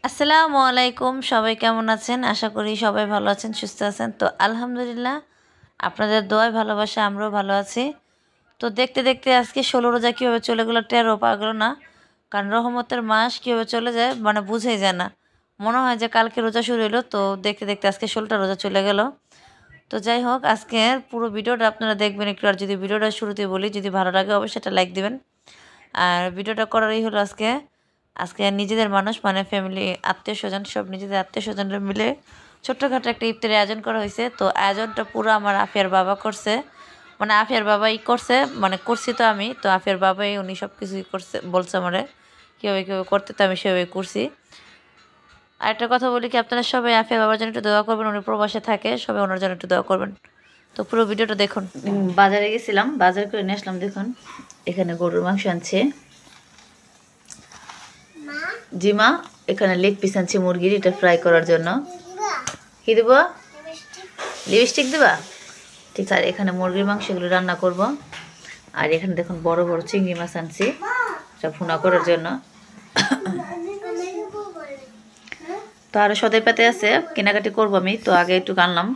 আসসালামু আলাইকুম, সবাই কেমন আছেন? আশা করি সবাই ভালো আছেন, সুস্থ আছেন। তো আলহামদুলিল্লাহ, আপনাদের দোয়ায় ভালোবাসা আমরাও ভালো আছি। তো দেখতে দেখতে আজকে ১৬ রোজা কীভাবে চলে গেলো টেরও পাওয়া গেল না। কারণ রহমতের মাস কীভাবে চলে যায় মানে বুঝেই যায় না। মনে হয় যে কালকে রোজা শুরু হলো, তো দেখতে দেখতে আজকে ১৬টা রোজা চলে গেল। তো যাই হোক, আজকে পুরো ভিডিওটা আপনারা দেখবেন একটু। আর যদি ভিডিওটা শুরুতে বলি, যদি ভালো লাগে অবশ্যই একটা লাইক দিবেন। আর ভিডিওটা করারই হলো আজকে আজকে নিজেদের মানুষ মানে ফ্যামিলি, আত্মীয় স্বজন, সব নিজেদের আত্মীয় স্বজনরা মিলে ছোট্টখাটো একটা ইফতারের আয়োজন করা হয়েছে। তো আয়োজনটা পুরো আমার আফিয়ার বাবা করছে, মানে আফিয়ার বাবাই করছে, মানে করছি তো আমি। তো আফিয়ার বাবাই উনি সব কিছুই করছে, বলছে আমারে কীভাবে কীভাবে করতে, তো আমি সেভাবে করছি। আর একটা কথা বলি কি, আপনারা সবাই আফিয়ার বাবার জন্য একটু দোয়া করবেন। উনি প্রবাসে থাকে, সবাই ওনার জন্য একটু দোয়া করবেন। তো পুরো ভিডিওটা দেখুন। বাজারে গেছিলাম, বাজার করে নিয়ে আসলাম। দেখুন এখানে গরুর মাংস আনছে জি মা, এখানে লেগ পিস আনছি মুরগির, এটা ফ্রাই করার জন্য। কি দেবো? লিপস্টিক দেবা? ঠিক আছে। এখানে মুরগির মাংস এগুলো রান্না করব। আর এখানে দেখুন বড় বড় চিংড়ি মাছ আনছি, এটা ভুনা করার জন্য। তো আরও সদাই পাতে আছে, কেনাকাটি করবো আমি। তো আগে একটু আনলাম,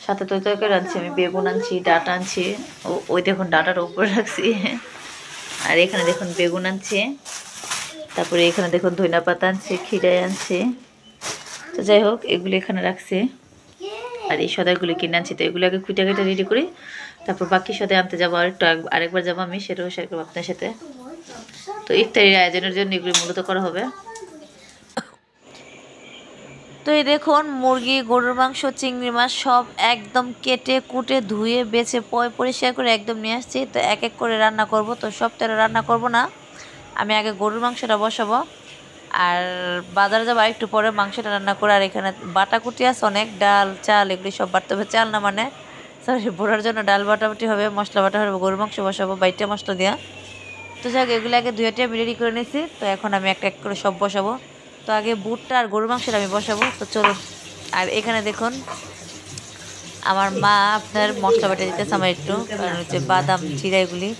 সাথে তরকারি আনছি আমি, বেগুন আনছি, ডাটা আনছি। ওই দেখুন ডাটার উপরে রাখছি। আর এখানে দেখুন বেগুন আনছি, তারপরে এখানে দেখুন ধনিয়া পাতা আনছি, খিরাই আনছি। তো যাই হোক, এগুলো এখানে রাখছি। আর এই সদাইগুলো কিনে আনছি। তো এগুলো আগে কুইটা কেটে রেডি করি, তারপর বাকি সদাই আনতে যাবো। আরেকবার যাবো আমি, সেটাও শেয়ার করবো আপনার সাথে। তো ইফতারির আয়োজনের জন্য এগুলি মূলত করা হবে। তো এই দেখুন মুরগি, গরুর মাংস, চিংড়ি মাছ সব একদম কেটে কুটে ধুয়ে বেছে পরিষ্কার করে একদম নিয়ে আসছি। তো এক এক করে রান্না করব। তো সব তেলে রান্না করব না, আমি আগে গরুর মাংসটা বসাবো, আর বাজারে যাবো একটু পরে মাংসটা রান্না করে। আর এখানে বাটাকুটি আছে অনেক, ডাল চাল এগুলি সব বাটতে হবে। চাল না মানে সরি, বোড়ার জন্য ডাল বাটাবাটি হবে, মশলা বাটা হবে, গরুর মাংস বসাবো বাইটে মশলা দেওয়া। তো যাক, এগুলো আগে ধুয়েটা আমি রেডি করে নিয়েছি। তো এখন আমি একটা এক করে সব বসাবো। তো আগে বুটটা আর গরুর মাংসটা আমি বসাবো। তো চলুন। আর এখানে দেখুন আমার মা আপনার মশলা বাটা দিতেছে আমার একটু, কারণ হচ্ছে বাদাম জিরা এগুলি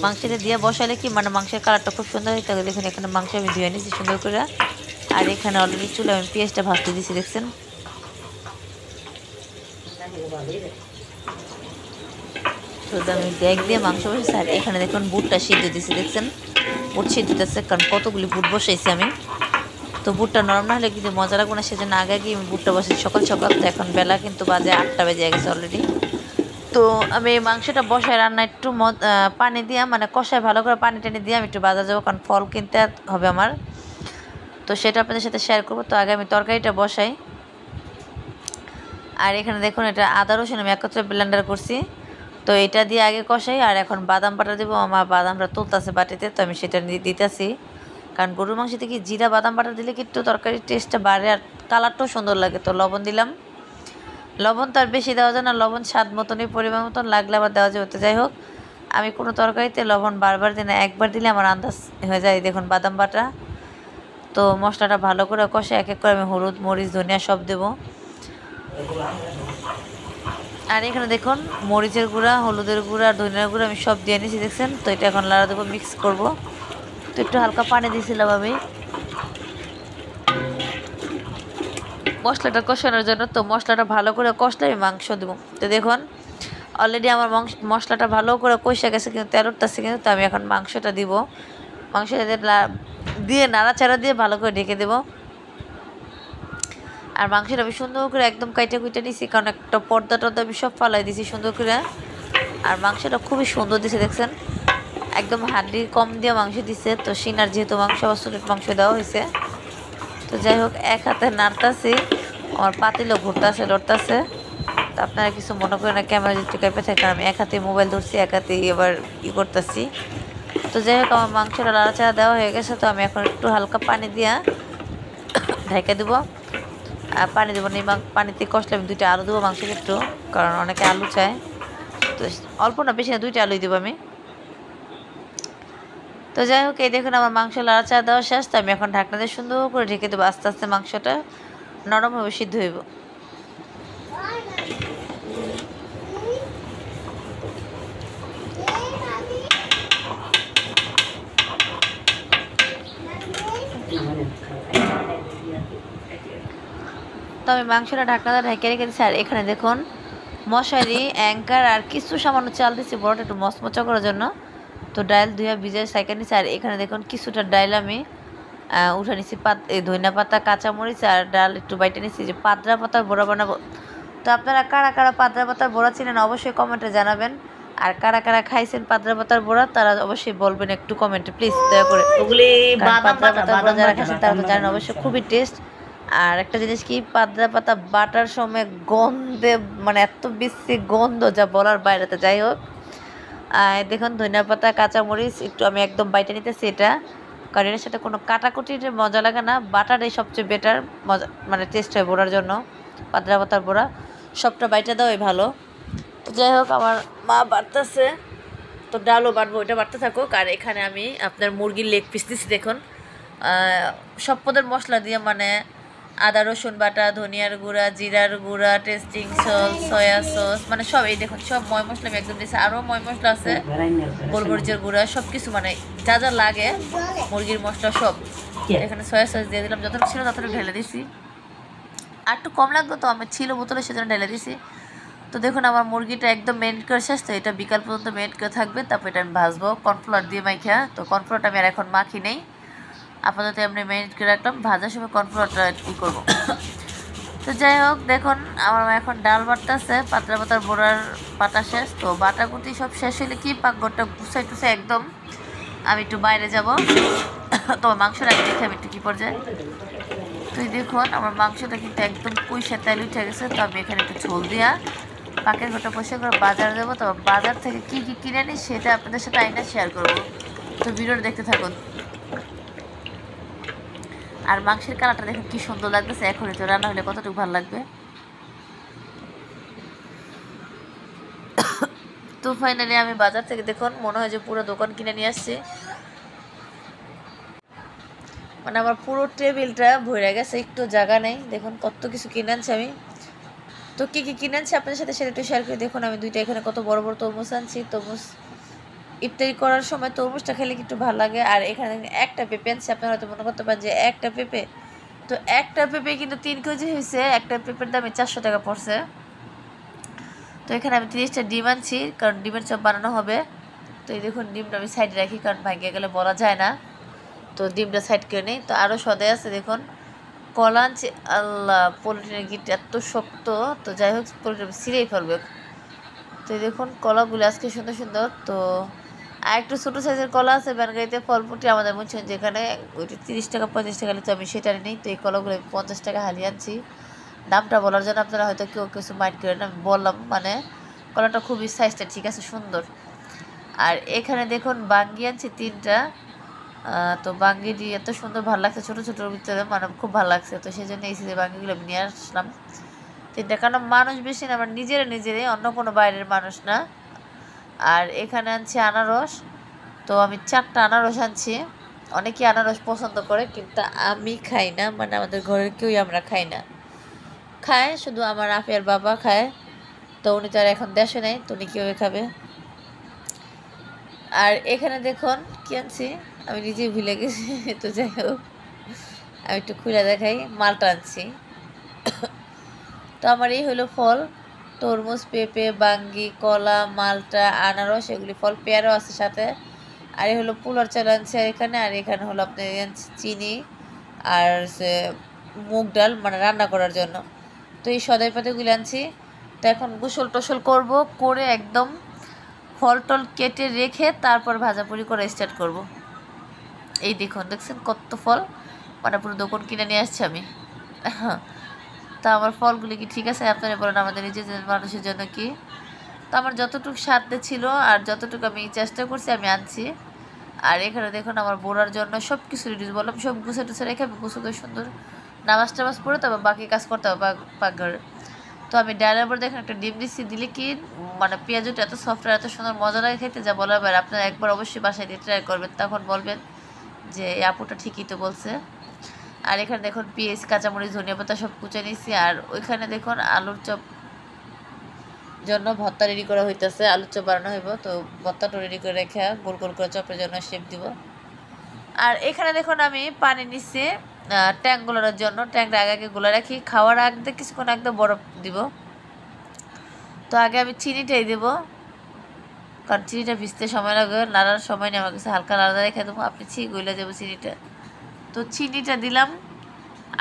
মাংসটা দিয়ে বসালে কি মানে মাংসের কালারটা খুব সুন্দর হয়ে থাকে। দেখুন এখানে মাংস আমি ধুয়ে নিয়েছি সুন্দর করে। আর এখানে অলরেডি চুলে আমি পেঁয়াজটা ভাজতে দিয়েছি, দেখছেন। তো আমি ব্যাগ দিয়ে মাংস বসেছি। আর এখানে দেখুন বুটটা সিদ্ধ দিয়েছি, দেখছেন বুট সিদ্ধ দিতেছে, কারণ কতগুলি বুট বসাইছি আমি। তো বুটটা নরম না হলে কিন্তু মজা লাগবে না, সেজন্য আগে গিয়ে আমি বুটটা বসেছি সকাল সকাল। তো এখন বেলা কিন্তু বাজে 8টা বেজে গেছে অলরেডি। তো আমি এই মাংসটা বসায় রান্না একটু পানি দিয়ে মানে কষায় ভালো করে পানি টানি দিয়ে আমি একটু বাজার যাবো, কারণ ফল কিনতে হবে আমার। তো সেটা আপনাদের সাথে শেয়ার করবো। তো আগে আমি তরকারিটা বসাই। আর এখানে দেখুন এটা আদা রসুন আমি একত্রে ব্লেন্ডার করছি। তো এটা দিয়ে আগে কষাই। আর এখন বাদাম বাটা দেবো, আমার বাদামটা তুলতেছে বাটিতে, তো আমি সেটা দিতেছি। কারণ গরুর মাংসতে কি জিরা বাদাম বাটা দিলে কি একটু তরকারির টেস্টটা বাড়ে, আর কালারটাও সুন্দর লাগে। তো লবণ দিলাম, লবণ তো আর বেশি দেওয়া যায় না, লবণ স্বাদ মতনই পরিমাণ মতন, লাগলে আবার দেওয়া যাবে। তো যাই হোক, আমি কোনো তরকারিতে লবণ বারবার দিই না, একবার দিলে আমার আন্দাজ হয়ে যায়। দেখুন বাদাম বাটা। তো মশলাটা ভালো করে কষে এক এক করে আমি হলুদ মরিচ ধনিয়া সব দেবো। আর এখানে দেখুন মরিচের গুঁড়া, হলুদের গুঁড়া আর ধনিয়ার গুঁড়া আমি সব দিয়ে নিয়েছি, দেখছেন। তো এটা এখন লাড়া দেবো, মিক্স করব। তো একটু হালকা পানি দিয়েছিলাম আমি মশলাটা কষানোর জন্য। তো মশলাটা ভালো করে কষলে আমি মাংস দেবো। তো দেখুন অলরেডি আমার মশলাটা ভালো করে কষে গেছে, কিন্তু তেল উঠতেছে কিন্তু। তো আমি এখন মাংসটা দিব, মাংসটা দিয়ে নাড়াচাড়া দিয়ে ভালো করে ঢেকে দেবো। আর মাংসটা আমি সুন্দর করে একদম কাইটে কুইটে নিছি, কারণ একটা পর্দা টর্দা আমি সব ফালাই দিছি সুন্দর করে। আর মাংসটা খুবই সুন্দর দিছে, দেখছেন একদম হাড্ডি কম দিয়ে মাংস দিছে। তো সিনার যেহেতু মাংস বা সুলেট মাংস দেওয়া হয়েছে। তো যাই হোক, এক হাতে নাড়তাছি, আমার পাতিলও ঘুরতেছে লড়তেছে। তো আপনারা কিছু মনে করেন না, ক্যামেরা যদি কাঁপে থাকে, আমি এক হাতে মোবাইল ধরছি, এক হাতে এবার করতেছি। তো যাই হোক, আমার মাংসটা লাড়াচাড়া দেওয়া হয়ে গেছে। তো আমি এখন একটু হালকা পানি দিয়া ঢেকে দেবো। আর পানি দেবো না, পানিতে কষলে আমি 2টা আলু দেবো মাংসের একটু, কারণ অনেকে আলু চায়। তো অল্প না বেশি না, 2টা আলুই দেবো আমি। তো যাই হোক, এই দেখুন আমার মাংস লাড়াচাড়া দেওয়া শেষ। তো আমি এখন ঢাকনা দিয়ে সুন্দর করে ঢেকে দেবো, আস্তে আস্তে মাংসটা নরমভাবে সিদ্ধ হইব। তো আমি মাংসটা ঢাকনা ঢেকে রেখে দিচ্ছি। আর এখানে দেখুন মশারি, অ্যাঙ্কার আর কিছু সামান্য চাল দিচ্ছি বড়টা একটু মচমচা করার জন্য। তো ডাইল ধুয়ে ভিজে সাইকেল নিচ্ছি। আর এখানে দেখুন কিছুটা ডাইল আমি উঠে নিচ্ছি, ধনিয়া পাতা, কাঁচামরিচ আর ডাল একটু বাইটে নিচ্ছি, যে পাতলা পাতার বড়া বানাবো। তো আপনারা কারা কারা পাতলা পাতার বড়া চিনেন অবশ্যই কমেন্টে জানাবেন। আর কারা কারা খাইছেন পাতলা পাতার বড়া তারা অবশ্যই বলবেন একটু কমেন্টে প্লিজ, দয়া করে। পাতলা পাতার বড়া যারা খাইছেন তারা তো জানেন অবশ্যই খুবই টেস্ট। আর একটা জিনিস কি, পাতলা পাতা বাটার সময় গন্ধে মানে এত বেশি গন্ধ যা বলার বাইরেতে। যাই হোক, দেখুন ধনিয়া পাতা, কাঁচামরিচ একটু আমি একদম বাইটে নিতেছি এটা, কারণ এর সাথে কোনো কাটাকুটির মজা লাগে না, বাটাটাই সবচেয়ে বেটার মজা, মানে টেস্ট হয় বড়ার জন্য। পাতলা পাতার বড়া সবটা বাইটা দেওয়াই ভালো। তো যাই হোক, আমার মা বাড়তেছে, তো ডালও বাটবো, ওইটা বাড়তে থাকুক। আর এখানে আমি আপনার মুরগির লেগ পিস দিচ্ছি দেখুন, সব পদের মশলা দিয়ে, মানে আদা রসুন বাটা, ধনিয়ার গুঁড়া, জিরার গুঁড়া, টেস্টিং সস, সয়া সস, মানে সব এই দেখুন সব ময় মশলা আমি একদম দিয়েছি। আরও ময় মশলা আছে, গোলমরিচের গুঁড়া, সব কিছু মানে যা যা লাগে মুরগির মশলা সব এখানে সয়া সস দিয়ে দিলাম। যতটুকু ছিল ততটুকু ঢেলে দিছি, আর একটু কম লাগতো তো আমি ছিল বোতলে সেজন্য ঢেলে দিছি। তো দেখুন আমার মুরগিটা একদম মেরিনেট করে শেষ, তো এটা বিকাল পর্যন্ত মেরিনেট করে থাকবে। তারপর এটা আমি ভাজবো কর্নফ্লাওয়ার দিয়ে মাইখা। তো কর্নফ্লাওয়ারটা আমি আর এখন মাখি নেই, আপাতত এমনি মেরিনেট করে রাখলাম, ভাজার সময় কর্নফ্লাওয়ারটা ই করবো। তো যাই হোক, দেখুন আমার এখন ডাল বাটতেছে, পাতলা পাতার বড়ার বাটা শেষ। তো বাটাকুটি সব শেষ হলে কি পাকঘরটা গুছাই টুসাই একদম আমি একটু বাইরে যাব। তো মাংসটা দেখে আমি একটু কী পর্যায়ে, তো দেখুন আমার মাংসটা কিন্তু একদম পুঁইশার তেল উঠে গেছে। তো আমি এখানে একটু ঝোল দিয়া পাকের ঘরটা পরিষ্কার করে বাজারে যাবো। তো বাজার থেকে কী কী কিনে নিই সেটা আপনাদের সাথে আইনা শেয়ার করবো, তো ভিডিওটা দেখতে থাকুন। আর মাংসের কালারটা দেখুন কি সুন্দর লাগতেছে, এখনই তো রান্না হলে কতটুকু ভালো লাগবে। তো ফাইনালি আমি বাজার থেকে দেখুন মনে হয় যে পুরো দোকান কিনে নিয়ে আসছি, মানে আমার পুরো টেবিলটা ভরে গেছে, একটু জায়গা নেই। দেখুন কত কিছু কিনে আনছি আমি। তো কী কী কিনে আনছি আপনাদের সাথে সেটা একটু শেয়ার করে। দেখুন আমি দুইটা এখানে কত বড় বড় তরমুজ আনছি, তরমুজ ইফতারি করার সময় তরমুজটা খেলে একটু ভালো লাগে। আর এখানে একটা পেঁপে আনছি, আপনারা হয়তো মনে করতে পারেন যে একটা পেঁপে, তো একটা পেঁপে কিন্তু 3 কেজি হয়েছে, একটা পেঁপের দামে 400 টাকা পড়ছে। তো এখানে আমি 30টা ডিম আনছি, কারণ ডিমের চপ বানানো হবে। তো এই দেখুন ডিমটা আমি সাইডে রাখি, কারণ ভাঙিয়ে গেলে বলা যায় না, তো ডিমটা সাইড করে নিই। তো আরও সদাই আছে দেখুন, কলা আনছি, আল্লাহ পলিথিনের গিট এত শক্ত, তো যাই হোক পলিথিন ছিঁড়েই ফেলবে। তো এই দেখুন কলাগুলো আজকে সুন্দর সুন্দর। তো আর একটু ছোটো সাইজের কলা আছে ব্যানগাড়িতে, ফলপুটি আমাদের মনে যেখানে ওইটি 30 টাকা 35 টাকা, তো আমি সেটা নিই। তো এই কলাগুলো 50 টাকা হালিয়ে আনছি, দামটা বলার জন্য আপনারা হয়তো কেউ কিছু মাইন্ড করেন, আমি বললাম, মানে কলাটা খুবই সাইজটা ঠিক আছে, সুন্দর। আর এখানে দেখুন বাঙ্গি আনছি 3টা, তো বাঙ্গি দিয়ে এত সুন্দর ভালো লাগছে, ছোটো ছোটোর ভিতরে মানে খুব ভালো লাগছে। তো সেই জন্য এই বাঙ্গিগুলো আমি নিয়ে আসলাম 3টা, কারণ মানুষ বেশি না, আমার নিজেরাই, অন্য কোনো বাইরের মানুষ না। আর এখানে আনছি আনারস, তো আমি 4টা আনারস আনছি। অনেকেই আনারস পছন্দ করে কিন্তু আমি খাই না, মানে আমাদের ঘরের কেউই আমরা খাই না, খায় শুধু আমার আফিয়ার বাবা খায়। তো উনি তো আর এখন দেশে নেই, তো উনি কীভাবে খাবে। আর এখানে দেখুন কি আনছি, আমি নিজেই ভুলে গেছি। তো যাই হোক আমি একটু খুলে দেখাই, মালটা আনছি। তো আমার এই হলো ফল, তরমুজ, পেঁপে, বাঙ্গি, কলা, মালটা, আনারস, এগুলি ফল, পেয়ারাও আছে সাথে। আর এই হলো পোলার চাল আনছি এখানে। আর এখানে হলো আপনার চিনি আর মুগ ডাল, মানে রান্না করার জন্য। তো এই সদাই পাতাগুলি আনছি। তো এখন গোসল টোসল করবো, করে একদম ফল টল কেটে রেখে তারপর ভাজাপুরি করে স্টার্ট করব। এই দেখছেন কত ফল, মানে পুরো দোকান কিনে নিয়ে আসছি আমি। তা আমার ফলগুলি কি ঠিক আছে আপনারা বলেন, আমাদের নিজেদের মানুষের জন্য কি। তো আমার যতটুকু সাধ্যে ছিল আর যতটুকু আমি চেষ্টা করছি আমি আনছি। আর এখানে দেখুন আমার বোড়ার জন্য সব কিছু রেডি, বললাম সব গুছে টুছে রেখে আমি গুছো করে সুন্দর নামাজ টামাজ পড়ে তারপর বাকি কাজ করতে হবে পাকঘরে। তো আমি ডালের উপর দেখেন একটা ডিম দিচ্ছি, দিলে কি মানে পেঁয়াজটা এত সফট আর এত সুন্দর মজা লাগে খেতে, যা বলার বাইরে। আপনারা একবার অবশ্যই বাসায় দিয়ে ট্রাই করবেন, তখন বলবেন যে এই আপুটা ঠিকই তো বলছে। আর এখানে দেখুন পেঁয়াজ, কাঁচামরিচ, ধনিয়া পাতা সব কুচে নিচ্ছি। আর ওইখানে দেখুন আলুর চপ জন্য ভর্তা রেডি করা হইতেছে, আলুর চপ বানানো হইব। তো ভর্তাটা রেডি করে রেখে গোল গোল করে চপের জন্য শেপ দিব। আর এখানে দেখুন আমি পানি নিচ্ছি ট্যাং গোলানোর জন্য। ট্যাংটা আগে আগে গোলা রাখি, খাওয়ার আগে কিছুক্ষণ একদম বরফ দিব। তো আগে আমি চিনিটাই দেবো, কারণ চিনিটা ভিজতে সময় লাগে, নাড়ার সময় নেই আমার কাছে, হালকা নাড়া রেখে দেবো, আপনি গইলা যাবো চিনিটা। তো চিনিটা দিলাম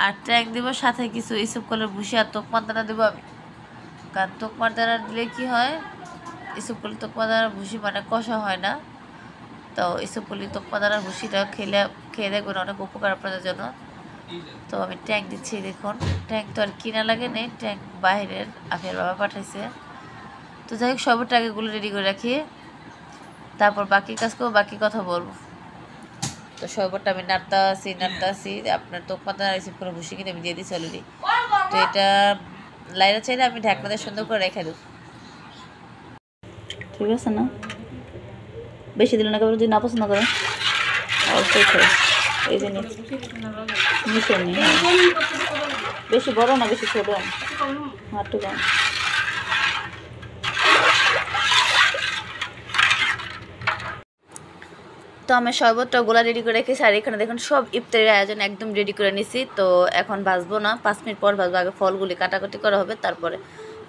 আর ট্যাং দিব, সাথে কিছু ইসব কলের ভুষি আর তোকমার দানা দেবো আমি। কারণ তোকমার দানা দিলে কি হয়, ইসব কলি তোকমা দানার ভুষি মানে কষা হয় না। তো ইসব কলি তোকমা দানার ভুষিটা খেয়ে দেখবেন অনেক উপকার আপনাদের জন্য। তো আমি ট্যাং দিচ্ছি, দেখুন ট্যাং তো আর কিনা লাগে নেই, ট্যাং বাইরের আফিয়ার বাবা পাঠাইছে। তো যাই হোক সবটা আগেগুলো রেডি করে রাখি, তারপর বাকি কাজ করবো, বাকি কথা বলবো। তো সবটা আমি নাড়তে আসি, আপনার তোকমা দানা রিসিভ করে ভুষি কিনে আমি দিয়ে দিচ্ছি অলরেডি। তো এটা লাইরা চাইলে আমি ঢাকনাতে সুন্দর করে রেখে দেবো। ঠিক আছে না, বেশি দিল না, কেবল যদি না পছন্দ করে অবশ্যই খাই। এই যে নিচে নেই, বেশি বড় না বেশি ছোট, একটু কম। তো আমি শরবতটা গোলা রেডি করে রেখেছি, আর এখানে দেখুন সব ইফতারের আয়োজন একদম রেডি করে নিছি। তো এখন ভাজবো না, 5 মিনিট পর ভাজবো। আগে ফলগুলি কাটাকুটি করা হবে, তারপরে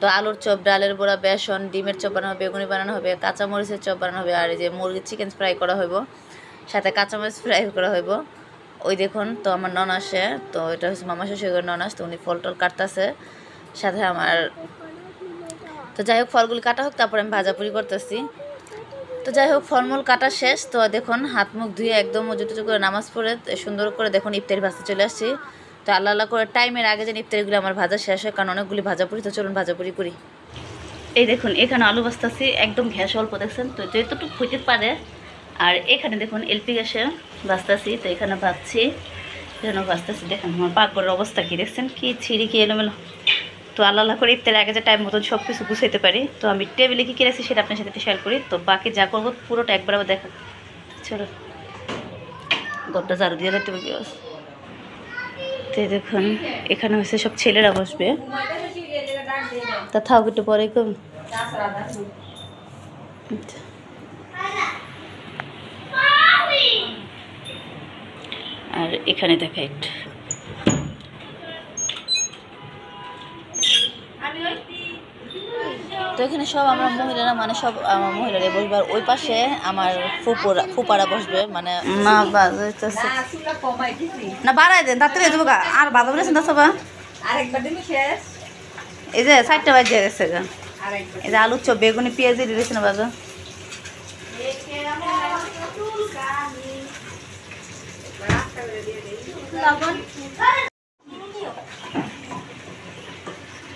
তো আলুর চপ, ডালের বড়া, বেসন, ডিমের চপ বানানো হবে, বেগুনি বানানো হবে, কাঁচামরিচের চপ বানানো হবে, আর এই যে মুরগির চিকেন ফ্রাই করা হইব, সাথে কাঁচামরিচ ফ্রাই করা হইব। ওই দেখুন, তো আমার ননাসে, তো এটা হচ্ছে মামা শ্বশুরের ননাস, তো উনি ফল টল কাটতেছে সাথে আমার। তো যাই হোক ফলগুলি কাটা হোক, তারপরে আমি ভাজাপুরি করতেছি। তো যাই হোক ফলমূল কাটা শেষ। তো দেখুন হাত মুখ ধুয়ে একদম জুতো করে নামাজ পড়ে সুন্দর করে দেখুন ইফতারি ভাজতে চলে আসছি। তো আল্লাহ আল্লাহ করে টাইমের আগে যেন ইফতারিগুলো আমার ভাজা শেষ হয়, কারণ অনেকগুলি ভাজাপুরি। তো চলুন ভাজাপুরি করি। এই দেখুন এখানে আলু ভাজতেছি, একদম গ্যাস অল্প দেখছেন, তো যেহেতু হইতে পারে। আর এখানে দেখুন এলপি গ্যাসে ভাজতেছি, তো এখানে ভাজছি, এখানে ভাজতেছি। দেখুন আমার পাকঘরের অবস্থা কি দেখছেন, কি ছিঁড়ি কি এলোমেলো। তো আল্লাহ আল্লাহ করে ইফতারের আগে যে টাইম মতন সব কিছু গুছাইতে পারি। তো আমি টেবিলে কী করেছি সেটা আপনার সাথে শেয়ার করি। তো বাকি যা করবো পুরোটা একবার আবার দেখা। চলো ঘরটা ঝাড়ু দিয়ে দেখতে পাবি। তো দেখুন এখানে হচ্ছে সব ছেলেরা বসবে, তা থাক একটু পরে কম। আর এখানে দেখাই তো এখানে সব আমরা মহিলারা, মানে সব আমার মহিলারা বসবে। আর ওই পাশে আমার ফুপারা বসবে, মানে না বাজাইতেছে না, বাড়াই দেন তাড়াতাড়ি যাবো গা। আর বাজা বলেছেন তার সবা এই যে 4টা বাজে গেছে গা। এই যে আলুর চপ, বেগুনি, পেঁয়াজ দিয়ে দিয়েছে না বাজা।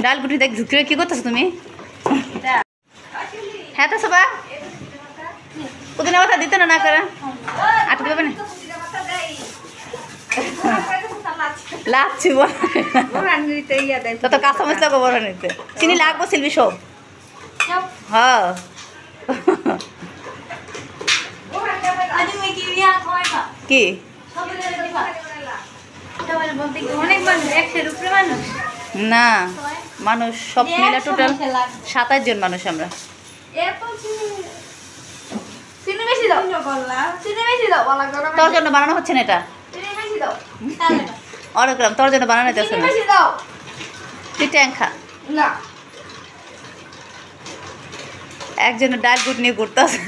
ডাল গুটি দেখ ঝুঁকি কি করতেছো তুমি? হ্যাঁ তো সবা পুদিনা কথা দিতে না করে আটকে দেবে না, লাগছি তত কাঁচা মশলা গোবর নিতে চিনি লাগবো শিল্পী সব। হ্যাঁ কি না মানুষ সব মিলে টোটাল 27 জন মানুষ আমরা। তোর জন্য বানানো হচ্ছে না এটা, অরগ্রাম তোর জন্য বানানো যাচ্ছে না, তুই ট্যাং খা। একজনের ডাল গুট নিয়ে ঘুরতে আছে।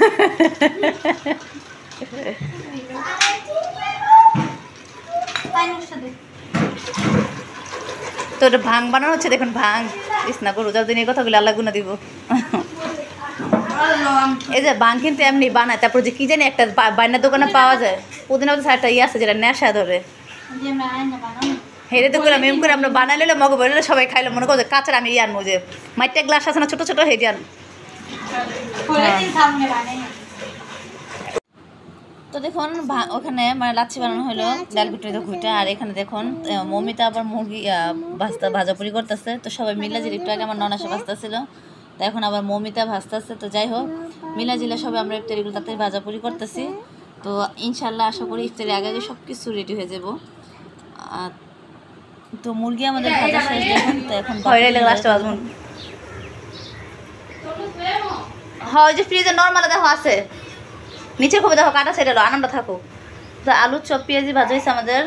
তো ওটা ভাং বানানো হচ্ছে, দেখুন ভাং ইসনা করো যার দিনের কথাগুলো আল্লাহ গুনা দিব। এই যে ভাং কিন্তু এমনি বানায়, তারপর যে কি জানি একটা বাইনার দোকানে পাওয়া যায়, পুদিনা একটা ইয়ে আছে যেটা নেশা ধরে, হেরে তো করলাম এম করে আমরা বানাইলে মগ বলে সবাই খাইলো, মনে করো কাঁচার আমি ইয়ে আনবো, যে মাইটটা গ্লাস আছে না ছোটো ছোটো হেঁটে আন। তো দেখুন ওখানে মানে লাচ্ছি বানানো হলো, ডাল গুটিতে ঘুইটা। আর এখানে দেখুন মমিতা আবার মুরগি ভাজাপুরি করতেছে। তো সবাই মিলাজিল একটু আগে আমার ননাসে ভাজতেছিল, তো এখন আবার মমিতা ভাজতেছে। তো যাই হোক মিলাজিলা সবাই আমরা ইফতারিগুলো তাড়াতাড়ি ভাজাপুরি করতেছি। তো ইনশাল্লাহ আশা করি ইফতারি আগে আগে সব কিছু রেডি হয়ে যাব। তো মুরগি আমাদের ভাজা শেষ দেখুন। তো এখন লাস্টে ভাজবো। হ্যাঁ ওই যে ফ্রিজে নর্মাল দেখো আছে, নিচে খুবই দেখো কাটা সেটা আনন্দ থাকো। তো আলুর চপ পেঁয়াজি ভাজা হয়েছে আমাদের,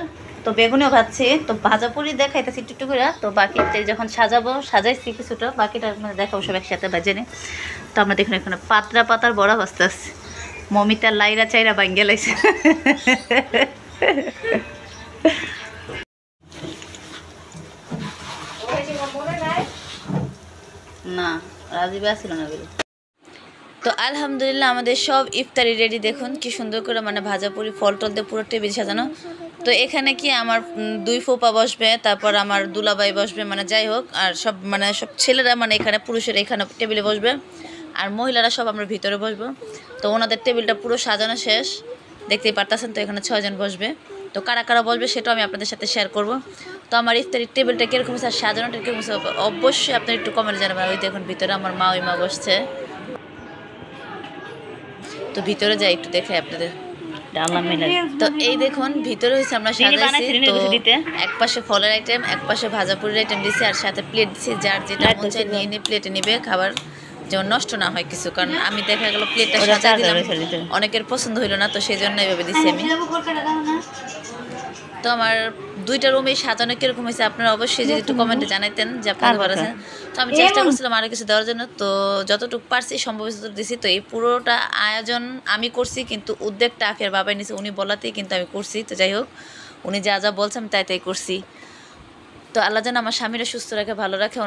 তো বেগুনিও ভাজছি, তো ভাজা পুরি দেখাইতেছি একটু একটু করে। তো বাকি যখন সাজাবো সাজাইছি কিছুটা, বাকিটা মানে দেখাবো সব একসাথে ভাজে নি। তো আমরা দেখুন এখানে পাতরা পাতার বড়া ভাজতে আসছি, মমিতার লাইরা চাইরা ভাঙ্গে লাইছে। না রাজীব আসছিল না বেরো। তো আলহামদুলিল্লাহ আমাদের সব ইফতারি রেডি, দেখুন কি সুন্দর করে মানে ভাজা পুরি ফল টল দিয়ে পুরো টেবিল সাজানো। তো এখানে কি আমার 2 ফুপা বসবে, তারপর আমার দুলাভাই বসবে, মানে যাই হোক, আর সব মানে সব ছেলেরা মানে এখানে পুরুষের এখানে টেবিলে বসবে, আর মহিলারা সব আমরা ভিতরে বসবো। তো ওনাদের টেবিলটা পুরো সাজানো শেষ, দেখতেই পারতেছেন। তো এখানে 6 জন বসবে, তো কারা কারা বসবে সেটাও আমি আপনাদের সাথে শেয়ার করব। তো আমার ইফতারির টেবিলটা কীরকম হচ্ছে আর সাজানোটা কীরকম হচ্ছে অবশ্যই আপনারা একটু কমেন্টে জানাবেন। ওই দেখুন ভিতরে আমার মা ওই মা বসছে, তো ভিতরে যাই একটু দেখে আপনাদের। তো এই দেখুন ভিতরে হয়েছে আমরা সাজাইছি। তো এক পাশে ফলের আইটেম, এক পাশে ভাজাপুরির আইটেম দিছি, আর সাথে প্লেট দিছি, যার যেটা মন চায় নিয়ে নিয়ে প্লেটে নিবে খাবার, যেমন নষ্ট না হয় কিছু। কারণ আমি দেখা গেল প্লেটটা সাজাই দিলাম, অনেকের পছন্দ হইলো না, তো সেই জন্য এইভাবে দিছি আমি। তো আমার 2টা রুমে সাজানো কিরকম হয়েছে আপনারা অবশ্যই যদি একটু কমেন্টে জানাইতেন যে আপনারা ভালো আছেন। তো আমি চেষ্টা করছিলাম আরও কিছু দেওয়ার জন্য, তো যতটুকু পারছি সম্ভব দিছি। তো এই পুরোটা আয়োজন আমি করছি, কিন্তু উদ্যোগটা আফিয়ার বাবাই নিছে, উনি বলাতেই কিন্তু আমি করছি। তো যাই হোক, উনি যা যা বলছে আমি তাই তাই করছি। তো আল্লাহ যেন আমার স্বামীরা সুস্থ রাখে, ভালো রাখে,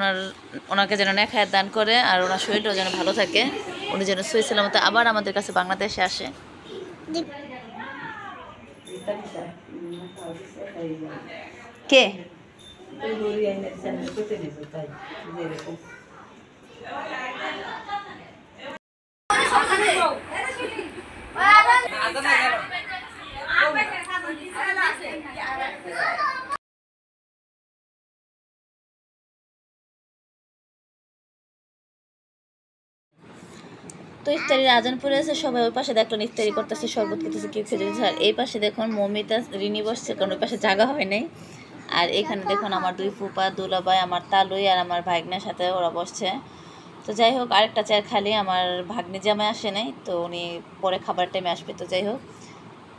ওনাকে যেন নেক হায়াত দান করে, আর ওনার শরীরটাও যেন ভালো থাকে, উনি যেন সহি সালামতে আবার আমাদের কাছে বাংলাদেশে আসে। কে তো ইফতারির আজান পড়ে আছে, সবাই ওই পাশে দেখলেন ইফতারি করতেছে, শরবত খেতেছে, কেউ খেতে দিচ্ছে। আর এই পাশে দেখুন মমিতা রিনি বসছে, কারণ ওই পাশে জায়গা হয় নাই। আর এখানে দেখুন আমার 2 ফুপা, দুলাভাই, আমার তালুই আর আমার ভাগ্নের সাথে ওরা বসছে। তো যাই হোক, আরেকটা চেয়ার খালি, আমার ভাগ্নি জামাই আসে নাই, তো উনি পরে খাবার টাইমে আসবে। তো যাই হোক,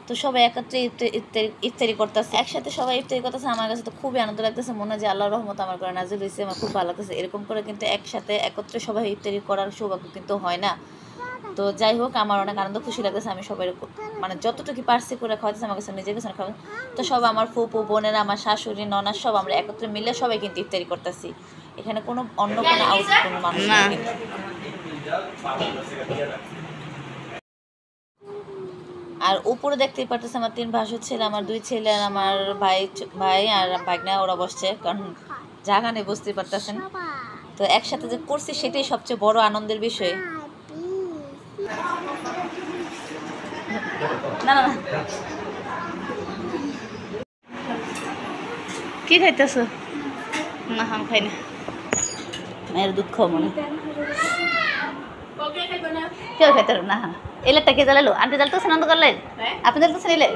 তো সবাই একত্রে ইফতারি করতেছে, একসাথে সবাই ইফতারি করতেছে। আমার কাছে তো খুবই আনন্দ লাগতেছে, মনে হয় যে আল্লাহর রহমত আমার করে নাজিল হয়েছে, আমার খুব ভালো লাগতেছে। এরকম করে কিন্তু একসাথে একত্রে সবাই ইফতারি করার সৌভাগ্য কিন্তু হয় না। তো যাই হোক, আমার অনেক আনন্দ খুশি লাগতেছে, আমি সবাই মানে যতটুকু পারছি করে খাওয়াতেছে, আমার কাছে নিজের কাছে খাওয়া। তো সব আমার ফুপু বোনেরা, আমার শাশুড়ি ননা সব আমরা একত্রে মিলে সবাই কিন্তু ইফতারি করতেছি। এখানে কোনো অন্য কোনো আউট কোনো মানুষ না। আর উপরে দেখতেই পারতেছে আমার 3 ভাসুর ছেলে, আমার 2 ছেলে, আর আমার ভাই আর ভাগনা, ওরা বসছে, কারণ জায়গা নেই, বুঝতেই পারতেছেন। তো একসাথে যে করছি সেটাই সবচেয়ে বড় আনন্দের বিষয়। না না কি খাইতেছ? না আমি খাই না, মায়ের দুঃখ মনে কেউ খাইতে না। এলেটটা কে জ্বালালো? আন্টি জ্বালতেছেন অন্ধ করলেন? আপনি জ্বালতেছেন এলে?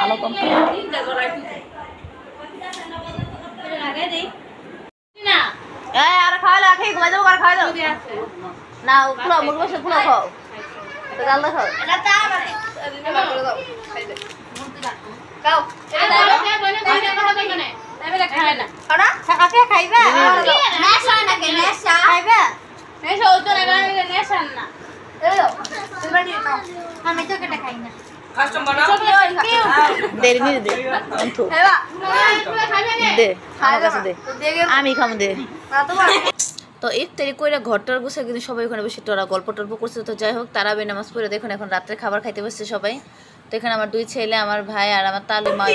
আলো কম আর খাওয়া খেয়ে ঘুমাই যাবো, আর খাওয়া যাবো না, পুরো মুরগি বসে পুরো খাও, জাল দেখাও আমি খাবো দে। তো ইফতারি কইরা ঘরটার বসে কিন্তু সবাই ওখানে বসে তোরা গল্প টল্প করছে। তো যাই হোক, তারাবি নামাজ পড়ে দেখুন এখন রাত্রে খাবার খাইতে বসছে সবাই। তো এখানে আমার 2 ছেলে, আমার ভাই আর আমার তালু মা।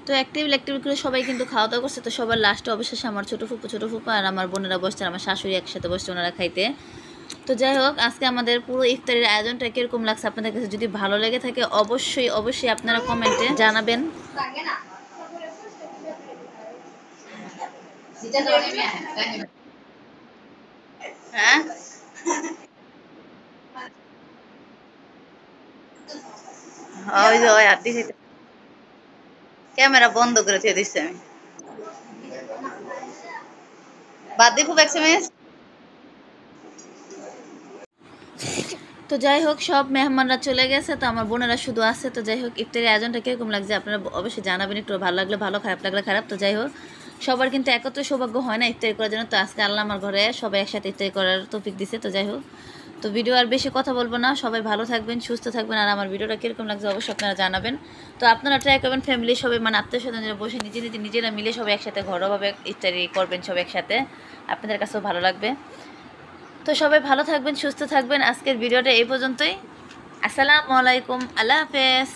তো এক টেবিল করে সবাই কিন্তু খাওয়া দাওয়া করছে। তো সবার লাস্টে অবশেষে আমার ছোটো ফুপা আর আমার বোনেরা বসছে, আমার শাশুড়ি একসাথে বসছে ওনারা খাইতে। তো যাই হোক, আজকে আমাদের পুরো ইফতারির আয়োজনটা কীরকম লাগছে আপনাদের কাছে যদি ভালো লেগে থাকে অবশ্যই আপনারা কমেন্টে জানাবেন। হ্যাঁ ওই যে ওই ক্যামেরা বন্ধ করে দিয়ে দিচ্ছি আমি। বাদ দিয়ে খুব এক্সএমএস। তো যাই হোক, সব মেহমানরা চলে গেছে, তো আমার বোনেরা শুধু আছে। তো যাই হোক, ইফতারের আয়োজনটা কীরকম লাগছে আপনারা অবশ্যই জানাবেন, একটু ভালো লাগলে ভালো, খারাপ লাগলে খারাপ। তো যাই হোক, সবার কিন্তু একত্র সৌভাগ্য হয় না ইফতারি করার জন্য। তো আজকে আল্লাহ আমার ঘরে সবাই একসাথে ইফতারি করার তৌফিক দিছে। তো যাই হোক, তো ভিডিও আর বেশি কথা বলবো না, সবাই ভালো থাকবেন, সুস্থ থাকবেন, আর আমার ভিডিওটা কীরকম লাগছে অবশ্যই আপনারা জানাবেন। তো আপনারা ট্রাই করবেন ফ্যামিলি সবাই, মানে আত্মীয় স্বজনরা বসে নিজেরা মিলে সবাই একসাথে ঘরোয়াভাবে ইফতারি করবেন সবাই একসাথে, আপনাদের কাছেও ভালো লাগবে। তো সবাই ভালো থাকবেন, সুস্থ থাকবেন। আজকের ভিডিওটা এই পর্যন্তই। আসসালামু আলাইকুম, আল্লাহ হাফেজ।